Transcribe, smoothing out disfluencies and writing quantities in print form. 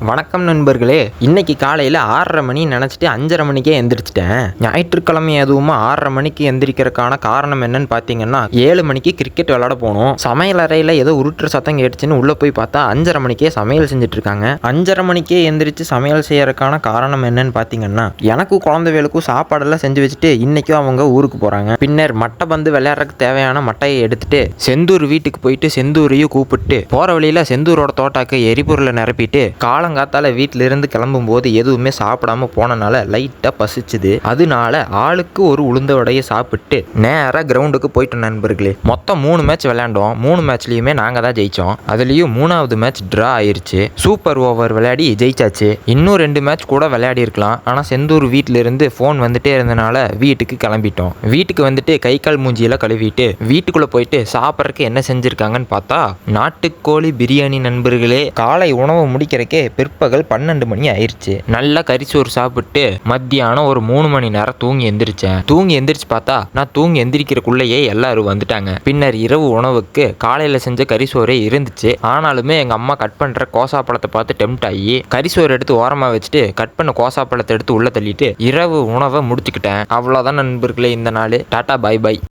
வணக்கம் நண்பர்களே. இன்னைக்கு காலையில் 6:30 மணி நினச்சிட்டு 5:30 மணிக்கே எந்திரிச்சிட்டேன். ஞாயிற்றுக்கிழமை அதுவும் 6:30 மணிக்கு எந்திரிக்கிறதுக்கான காரணம் என்னன்னு பார்த்தீங்கன்னா, 7 மணிக்கு கிரிக்கெட் விளையாட போகணும். சமையல் அறையில் ஏதோ உருட்டுற சத்தம் கேட்டுச்சுன்னு உள்ளே போய் பார்த்தா 5:30 மணிக்கே சமையல் செஞ்சுட்டு இருக்காங்க. 5:30 மணிக்கே எந்திரிச்சு சமையல் செய்யறதுக்கான காரணம் என்னன்னு பார்த்தீங்கன்னா, எனக்கும் குழந்தைகளுக்கும் சாப்பாடெல்லாம் செஞ்சு வச்சுட்டு இன்னைக்கும் அவங்க ஊருக்கு போகிறாங்க. பின்னர் மட்டை பந்து விளையாடுறதுக்கு தேவையான மட்டையை எடுத்துட்டு செந்தூர் வீட்டுக்கு போயிட்டு செந்தூரையும் கூப்பிட்டு போகிற வழியில் செந்தூரோட தோட்டாக்கு எரிபொருளை நிரப்பிட்டு காலங்காத்தால வீட்டில இருந்து கிளம்பும் போது எதுவுமே சாப்பிடாம போனனால லைட்டா பசிச்சுது. அதனால ஆளுக்கு ஒரு உளுந்த வடையை சாப்பிட்டு நேரா கிரவுண்டுக்கு போயிட்டோம் நண்பர்களே. மொத்தம் 3 மேட்ச் விளையாண்டோம். 3 மேட்ச்லயுமே நாங்க தான் ஜெயிச்சோம். அதுலயும் 3வது மேட்ச் டிரா ஆயிருச்சு. சூப்பர் ஓவர் விளையாடி ஜெயிச்சாச்சு. இன்னும் 2 மேட்ச் கூட விளையாடி இருக்கலாம். ஆனா செந்தூர் வீட்டுல இருந்து போன் வந்துட்டே இருந்தனால வீட்டுக்கு கிளம்பிட்டோம். வீட்டுக்கு வந்துட்டு கை கால் மூஞ்சியெல்லாம் கழுவிட்டு வீட்டுக்குள்ள போயிட்டு சாப்பிட்றதுக்கு என்ன செஞ்சிருக்காங்கன்னு பார்த்தா நாட்டுக்கோழி பிரியாணி நண்பர்களே. காலை உணவு முடிக்கிறக்கே பிற்பகல் 12 மணி ஆயிடுச்சு. நல்லா கறிச்சோறு சாப்பிட்டு மத்தியானம் ஒரு 3 மணி நேரம் தூங்கி எந்திரிச்சேன். எந்திரிச்சு பார்த்தா நான் தூங்கி எந்திரிக்கிறக்குள்ளேயே எல்லாரும் வந்துட்டாங்க. பின்னர் இரவு உணவுக்கு காலையில செஞ்ச கறிசோறே இருந்துச்சு. ஆனாலுமே எங்க அம்மா கட் பண்ற கோசாப்பழத்தை பார்த்து டெம்ட் ஆகி கறிசோறு எடுத்து ஓரமா வச்சுட்டு கட் பண்ண கோசாப்பழத்தை எடுத்து உள்ள தள்ளிட்டு இரவு உணவை முடிச்சுக்கிட்டேன். அவ்வளவுதான் நண்பர்களே இந்த நாள். டாடா பை பை.